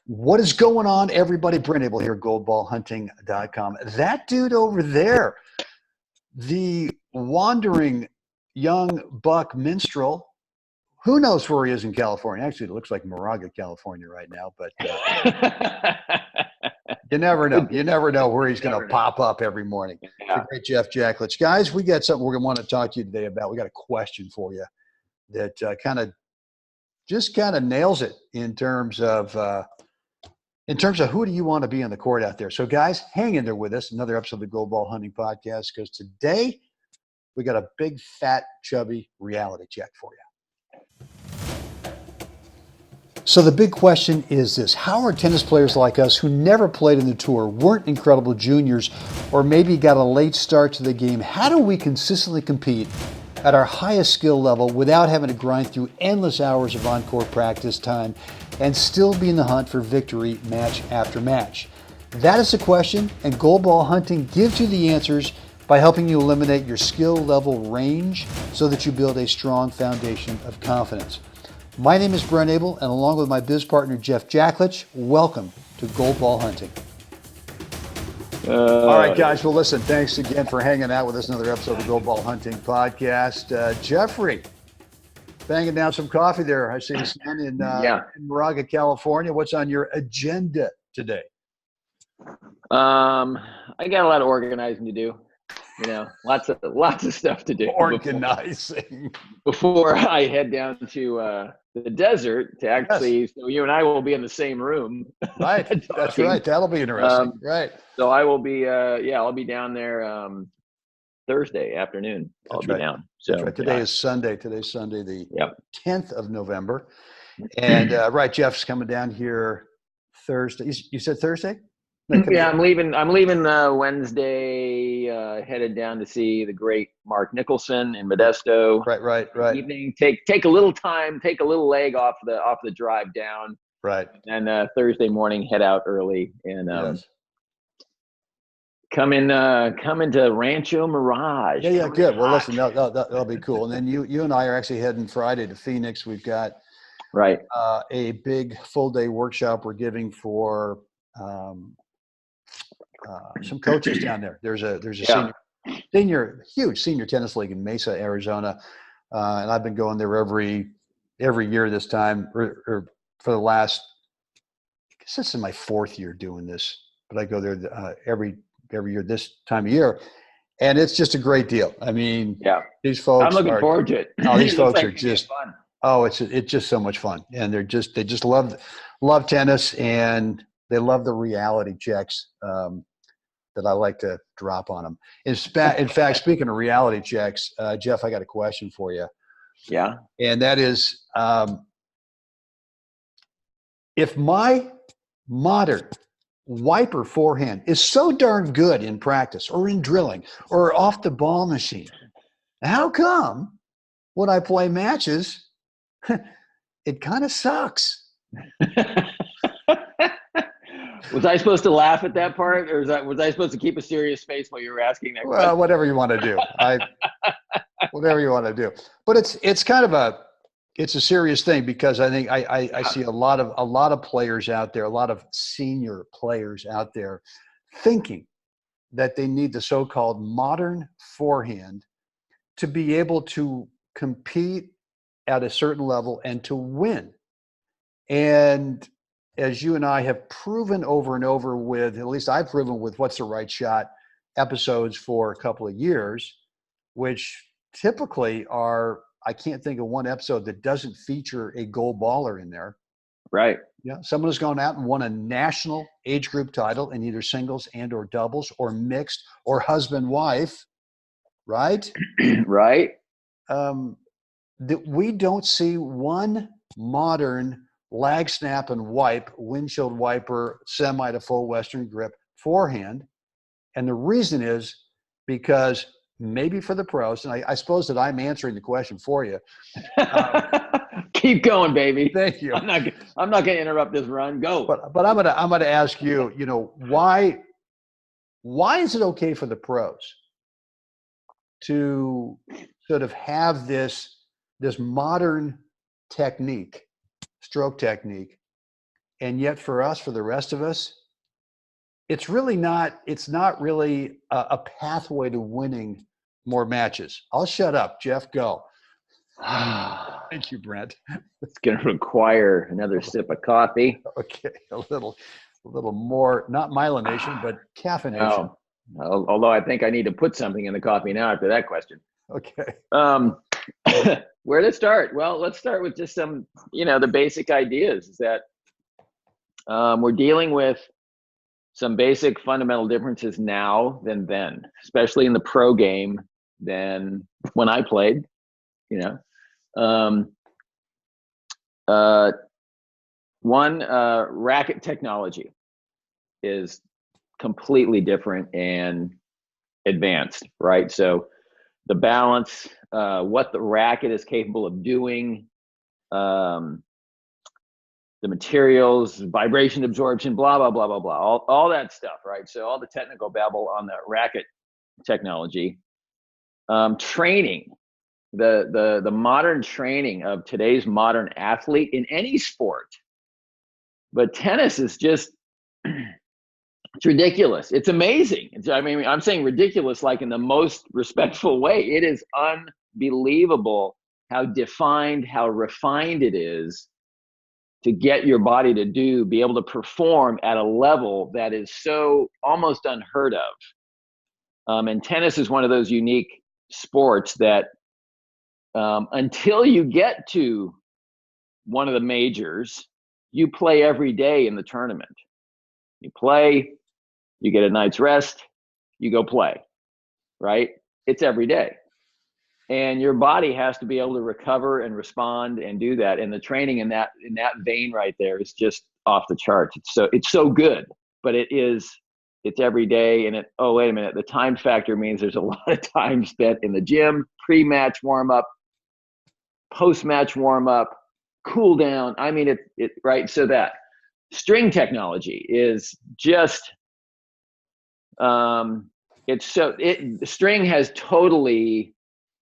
What is going on, everybody? Brent Abel here, goldballhunting.com. That dude over there, the wandering young buck minstrel, who knows where he is in California? Actually, it looks like Moraga, California right now, but you never know. You never know where he's going to pop up every morning. Yeah. The great Jeff Jacklich. Guys, we got something we're going to want to talk to you today about. We got a question for you that kind of nails it in terms of who do you want to be on the court out there. So, guys, hang in there with us. Another episode of the Gold Ball Hunting Podcast, because today we got a big, fat, chubby reality check for you. So the big question is this: how are tennis players like us who never played in the tour, weren't incredible juniors, or maybe got a late start to the game, how do we consistently compete at our highest skill level without having to grind through endless hours of on-court practice time and still be in the hunt for victory match after match? That is the question, and Gold Ball Hunting gives you the answers by helping you eliminate your skill level range so that you build a strong foundation of confidence. My name is Brent Abel, and along with my biz partner, Jeff Jacklich, welcome to Gold Ball Hunting. All right, guys. Well, listen, thanks again for hanging out with us. Another episode of the Gold Ball Hunting Podcast. Jeffrey, banging down some coffee there. I see you standing in Moraga, California. What's on your agenda today? I got a lot of organizing to do. You know, lots of stuff to do. Organizing before I head down to the desert to actually. Yes. So you and I will be in the same room. Right. That's right. That'll be interesting. Right. So I will be. I'll be down there Thursday afternoon. I'll be down. So that's right. Today is Sunday. Today's Sunday, the 10th of November. And right, Jeff's coming down here Thursday. You said Thursday? Yeah, I'm leaving Wednesday, headed down to see the great Mark Nicholson in Modesto. Right. Evening, take a little time, take a little leg off the drive down. Right. And Thursday morning, head out early and come into Rancho Mirage. Yeah, good. Well, listen, that'll be cool. And then you and I are actually heading Friday to Phoenix. We've got a big full day workshop we're giving for some coaches down there. There's a huge senior tennis league in Mesa, Arizona, and I've been going there every year this time, or for the last. I guess this is my fourth year doing this, but I go there every year this time of year, and it's just a great deal. I mean, these folks. I'm looking forward to it. Oh, these folks are just fun. Oh, it's just so much fun, and they just love tennis, and they love the reality checks that I like to drop on them. In fact, speaking of reality checks, Jeff, I got a question for you. Yeah. And that is, if my modern wiper forehand is so darn good in practice or in drilling or off the ball machine, how come when I play matches, it kind of sucks? Was I supposed to laugh at that part, or was I supposed to keep a serious face while you were asking that question? Well, whatever you want to do. Whatever you want to do. But it's kind of a serious thing, because I think I see a lot of players out there, a lot of senior players out there thinking that they need the so-called modern forehand to be able to compete at a certain level and to win. And as you and I have proven over and over with, at least I've proven with What's the Right Shot episodes for a couple of years, which typically are, I can't think of one episode that doesn't feature a gold baller in there. Right. Yeah. Someone who's gone out and won a national age group title in either singles and or doubles or mixed or husband-wife. Right. Right. That we don't see one modern lag snap and wipe, windshield wiper, semi to full Western grip forehand. And the reason is because maybe for the pros, and I suppose that I'm answering the question for you. Keep going, baby. Thank you. I'm not going to interrupt this run. Go. But I'm gonna ask you, why is it okay for the pros to sort of have this modern technique, stroke technique, And yet for us, for the rest of us, it's not really a pathway to winning more matches. I'll shut up. Jeff, go. Thank you, Brent. It's going to require another sip of coffee. Okay, a little more, not myelination, but caffeination. Oh, although I think I need to put something in the coffee now after that question. Okay. Where to start? Well, let's start with just some, the basic ideas is that we're dealing with some basic fundamental differences now than then, especially in the pro game than when I played, One, racket technology is completely different and advanced, right? So the balance, what the racket is capable of doing, the materials, vibration absorption, blah, blah, blah, blah, blah, all that stuff, right? So all the technical babble on the racket technology. Training, the modern training of today's modern athlete in any sport, but tennis is just, it's ridiculous. It's amazing. I'm saying ridiculous like in the most respectful way. It is unbelievable how defined, how refined it is to get your body to be able to perform at a level that is so almost unheard of. And tennis is one of those unique sports that until you get to one of the majors, you play every day in the tournament. You play, you get a night's rest, you go play, right? It's every day. And your body has to be able to recover and respond and do that. And the training in that vein right there is just off the charts. It's so good, but it's every day. And wait a minute, the time factor means there's a lot of time spent in the gym, pre-match warm-up, post-match warm-up, cool down. Right? So that string technology is just, string has totally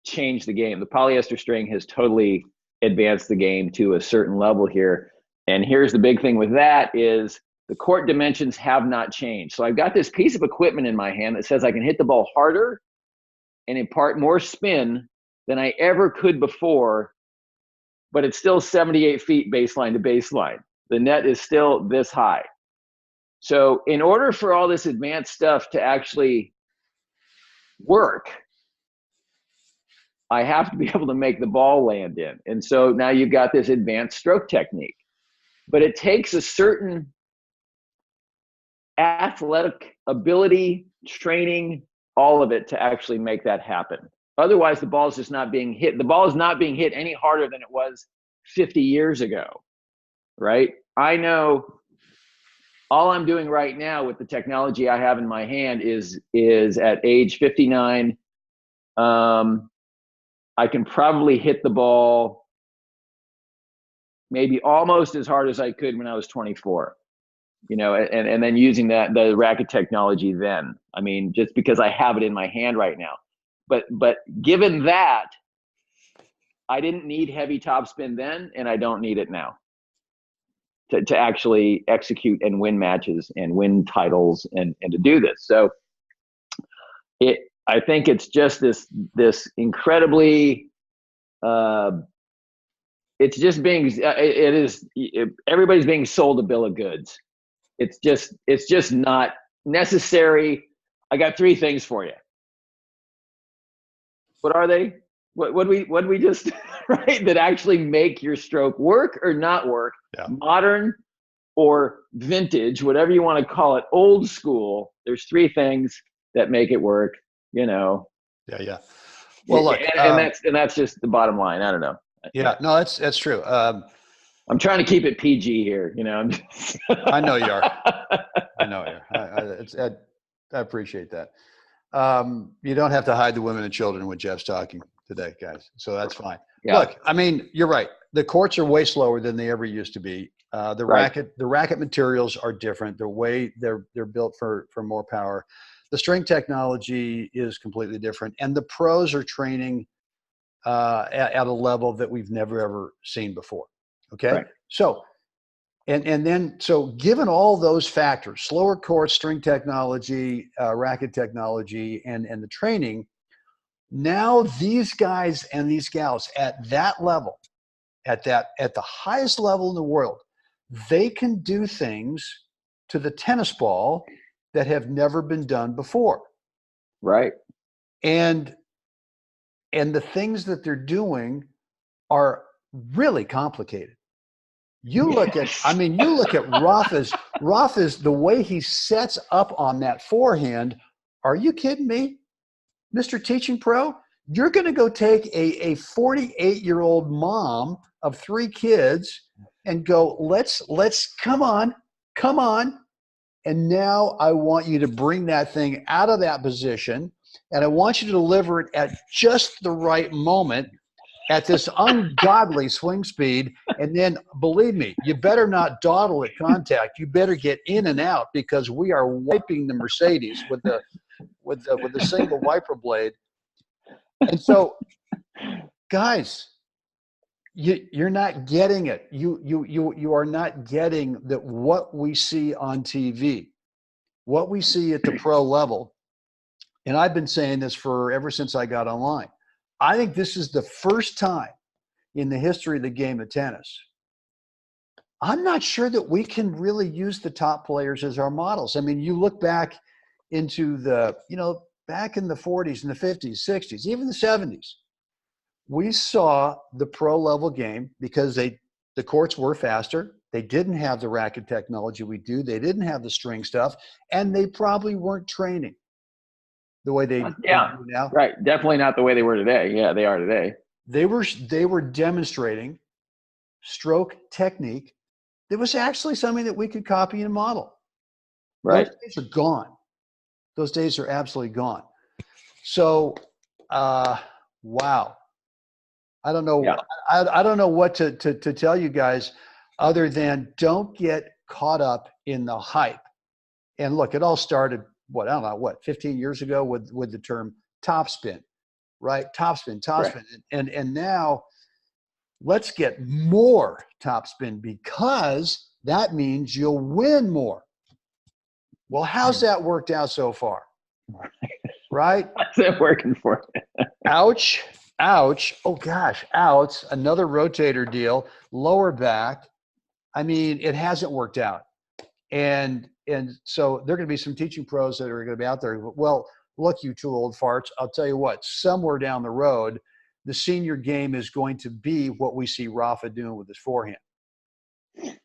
changed the game. The polyester string has totally advanced the game to a certain level here. And here's the big thing with that is the court dimensions have not changed. So I've got this piece of equipment in my hand that says I can hit the ball harder and impart more spin than I ever could before, but it's still 78 feet baseline to baseline. The net is still this high. So in order for all this advanced stuff to actually work, I have to be able to make the ball land in. And so now you've got this advanced stroke technique. But it takes a certain athletic ability, training, all of it to actually make that happen. Otherwise, the ball is just not being hit. The ball is not being hit any harder than it was 50 years ago, right? I know all I'm doing right now with the technology I have in my hand is at age 59, I can probably hit the ball maybe almost as hard as I could when I was 24, and then using the racket technology then. Just because I have it in my hand right now. But given that, I didn't need heavy topspin then, and I don't need it now to actually execute and win matches and win titles and to do this. So I think it's just this incredibly, it's just everybody's being sold a bill of goods. It's just not necessary. I got 3 things for you. What are they? What we just, right, that actually make your stroke work or not work? Yeah. Modern or vintage, whatever you want to call it, old school. There's 3 things that make it work, Yeah. Well, look, and that's just the bottom line. I don't know. Yeah, no, that's true. I'm trying to keep it PG here, I know you are. I know you are. I appreciate that. You don't have to hide the women and children when Jeff's talking today, guys. So that's fine. Yeah. Look, you're right. The courts are way slower than they ever used to be. The racket materials are different. The way they're built for more power. The string technology is completely different, and the pros are training at a level that we've never ever seen before. Okay, right. So And then, so given all those factors, slower court, string technology, racket technology, and the training, now these guys and these gals at that level, at the highest level in the world, they can do things to the tennis ball that have never been done before. Right. And the things that they're doing are really complicated. You look at, I mean, you look at Rafa's, the way he sets up on that forehand. Are you kidding me, Mr. Teaching Pro? You're going to go take a 48-year-old mom of 3 kids and go, let's come on. And now I want you to bring that thing out of that position, and I want you to deliver it at just the right moment at this ungodly swing speed. And then, believe me, you better not dawdle at contact. You better get in and out, because we are wiping the Mercedes with the single wiper blade. And so, guys, you're not getting it. You are not getting that what we see on TV, what we see at the pro level. And I've been saying this for ever since I got online. I think this is the first time in the history of the game of tennis. I'm not sure that we can really use the top players as our models. I mean, you look back into back in the 40s and the 50s, 60s, even the 70s, we saw the pro level game because the courts were faster. They didn't have the racket technology we do. They didn't have the string stuff, and they probably weren't training the way they do now. Right. Definitely not the way they were today. Yeah, they are today. They were demonstrating stroke technique that was actually something that we could copy and model. Right. Those days are gone. Those days are absolutely gone. So, wow. I don't know. Yeah. I don't know what to tell you guys, other than don't get caught up in the hype. And look, it all started, 15 years ago with the term topspin, right? Topspin. Right. And now let's get more topspin, because that means you'll win more. Well, how's that worked out so far? Right? How's that working for you? Ouch. Oh gosh, ouch. Another rotator deal, lower back. I mean, it hasn't worked out. And so there are going to be some teaching pros that are going to be out there. Well, look, you 2 old farts, I'll tell you what, somewhere down the road, the senior game is going to be what we see Rafa doing with his forehand.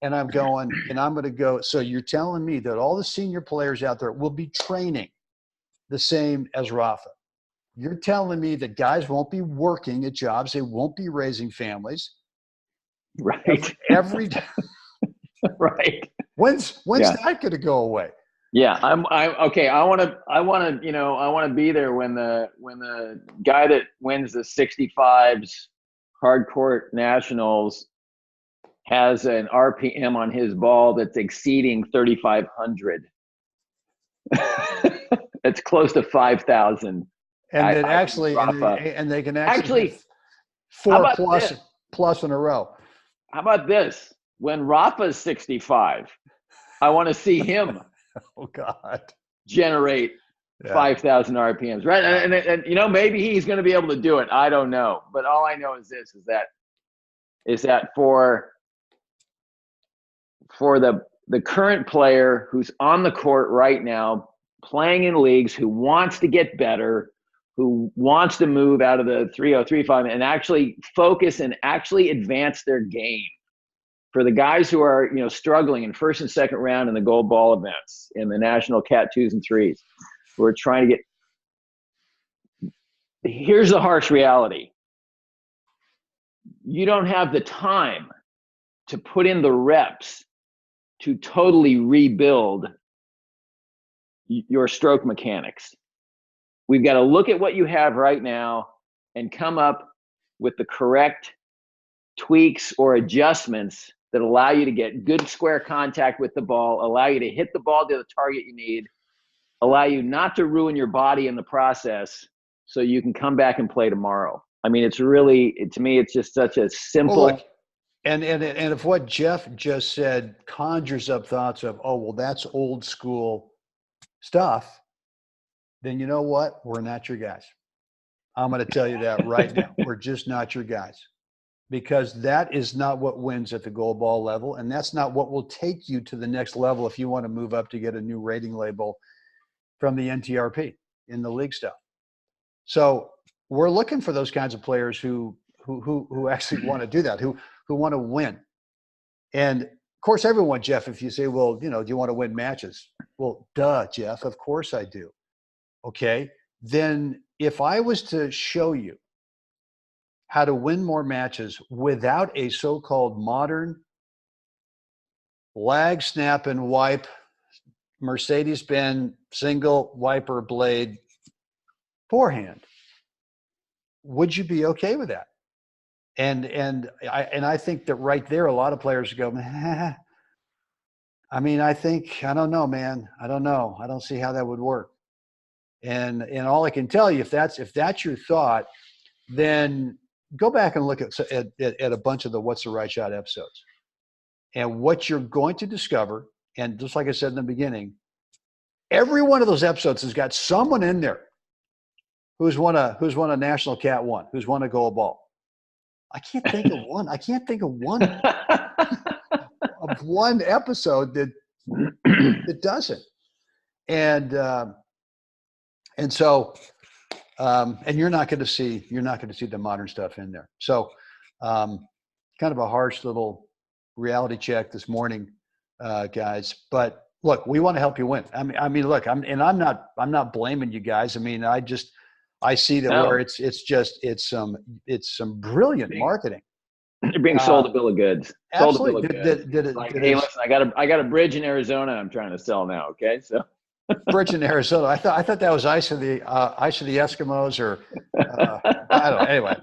And I'm going to go, so you're telling me that all the senior players out there will be training the same as Rafa. You're telling me that guys won't be working at jobs, they won't be raising families. Right. Every right. When's that going to go away? Yeah, I'm okay. I want to be there when the guy that wins the 65s hardcourt nationals has an RPM on his ball that's exceeding 3,500. It's close to 5,000. And then and they can actually 4 plus in a row. How about this? When Rafa's 65, I want to see him generate 5,000 RPMs, right? And maybe he's going to be able to do it. I don't know. But all I know is this, is that for the current player who's on the court right now, playing in leagues, who wants to get better, who wants to move out of the 3.035 and actually focus and actually advance their game. For the guys who are, struggling in first and second round in the gold ball events, in the national cat 2s and 3s, who are trying to get, here's the harsh reality. You don't have the time to put in the reps to totally rebuild your stroke mechanics. We've got to look at what you have right now and come up with the correct tweaks or adjustments that allow you to get good square contact with the ball, allow you to hit the ball to the target you need, allow you not to ruin your body in the process, so you can come back and play tomorrow. I mean, it's really, to me, it's just such a simple And if what Jeff just said conjures up thoughts of, oh, well, that's old school stuff, then you know what? We're not your guys. I'm going to tell you that right now. We're just not your guys, because that is not what wins at the gold ball level. And that's not what will take you to the next level if you want to move up to get a new rating label from the NTRP in the league stuff. So we're looking for those kinds of players who actually want to do that, who want to win. And of course, everyone, Jeff, if you say, well, do you want to win matches? Well, duh, Jeff, of course I do. Okay. Then if I was to show you how to win more matches without a so-called modern lag, snap, and wipe Mercedes-Benz single wiper blade forehand, would you be okay with that? And I think that right there, a lot of players go, I mean, I don't know, man. I don't know. I don't see how that would work. And all I can tell you, if that's your thought, then go back and look at a bunch of the What's the Right Shot episodes. And what you're going to discover, and just like I said in the beginning, every one of those episodes has got someone in there who's won a National Cat 1, who's won a gold ball. I can't think of one. I can't think of one of one episode that doesn't. And so and you're not going to see the modern stuff in there. So kind of a harsh little reality check this morning, guys. But look, we want to help you win. I mean, look, I'm not blaming you guys. I mean, I see that where it's some brilliant marketing. You're being sold a bill of goods. Absolutely. Hey, listen, I got a bridge in Arizona I'm trying to sell now. Okay, so bridge in Arizona. I thought that was ice of the Eskimos, or I don't know. Anyway,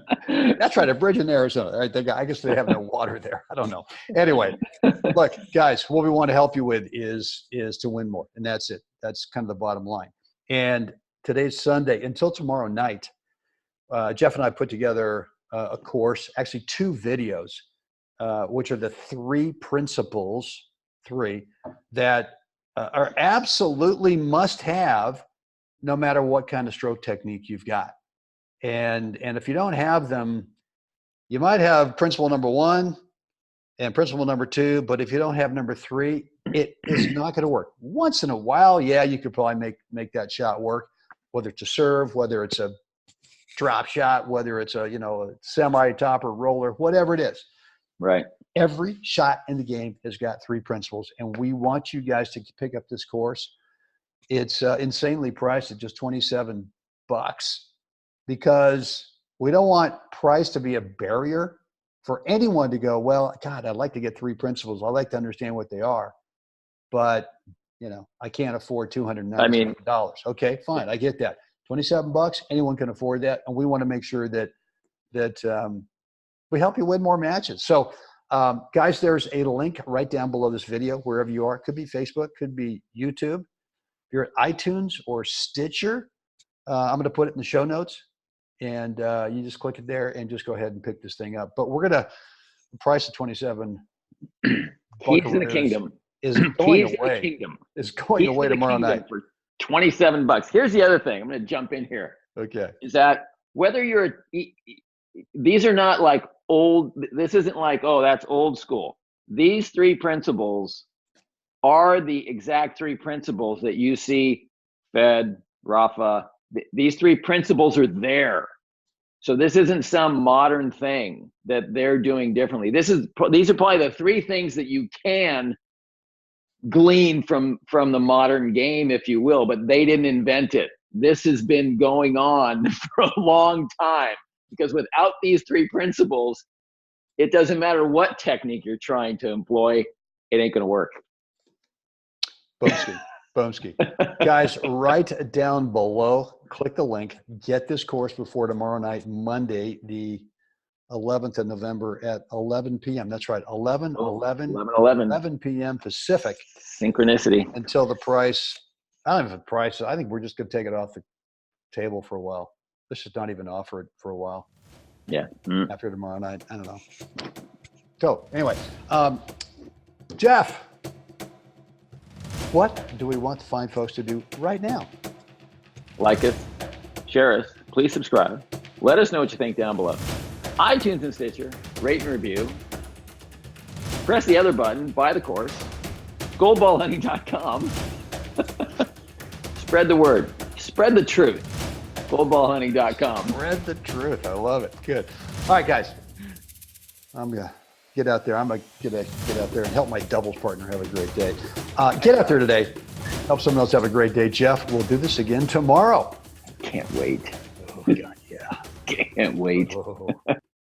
that's right, a bridge in Arizona. Right? I guess they have no water there. I don't know. Anyway, look, guys, what we want to help you with is to win more, and that's it. That's kind of the bottom line. And today's Sunday. Until tomorrow night, Jeff and I put together a course, actually 2 videos, which are the 3 principles, that are absolutely must have no matter what kind of stroke technique you've got. And if you don't have them, you might have principle number 1 and principle number 2, but if you don't have number 3, it is not going to work. Once in a while, yeah, you could probably make that shot work, whether it's a serve, whether it's a drop shot, whether it's a semi-topper roller, whatever it is. Right. Every shot in the game has got 3 principles, and we want you guys to pick up this course. It's insanely priced at just $27, because we don't want price to be a barrier for anyone to go, well, God, I'd like to get 3 principles. I'd like to understand what they are, but I can't afford $297. Okay, fine, I get that. $27, anyone can afford that, and we want to make sure that we help you win more matches. So, guys, there's a link right down below this video, wherever you are. Could be Facebook, could be YouTube. If you're at iTunes or Stitcher, I'm going to put it in the show notes, and you just click it there and just go ahead and pick this thing up. But we're going to the price of 27. Keys in the Kingdom is going away. Is going away tomorrow night for $27. Here's the other thing. I'm going to jump in here. Okay. Is that whether these are not like old, this isn't like, oh, that's old school. These 3 principles are the exact 3 principles that you see Fed, Rafa. These 3 principles are there. So this isn't some modern thing that they're doing differently. These are probably the 3 things that you can glean from the modern game, if you will, but they didn't invent it. This has been going on for a long time, because without these 3 principles, it doesn't matter what technique you're trying to employ, it ain't going to work. Boomski. Guys, right down below, click the link, get this course before tomorrow night, Monday, the 11th of November at 11 p.m. That's right, 11 p.m. Pacific. Synchronicity. Until the price, I don't know if the price, I think we're just going to take it off the table for a while. Let's just not even offer it for a while. Yeah. After tomorrow night, I don't know. So anyway, Jeff, what do we want the fine folks to do right now? Like us, share us, please subscribe. Let us know what you think down below. iTunes and Stitcher, rate and review. Press the other button, buy the course. Goldballhunting.com. Spread the word. Spread the truth. Goldballhunting.com. Spread the truth. I love it. Good. All right, guys. I'm gonna get out there. I'm gonna get out there and help my doubles partner have a great day. Get out there today. Help someone else have a great day. Jeff, we'll do this again tomorrow. Can't wait. Oh God, yeah. Can't wait. Oh.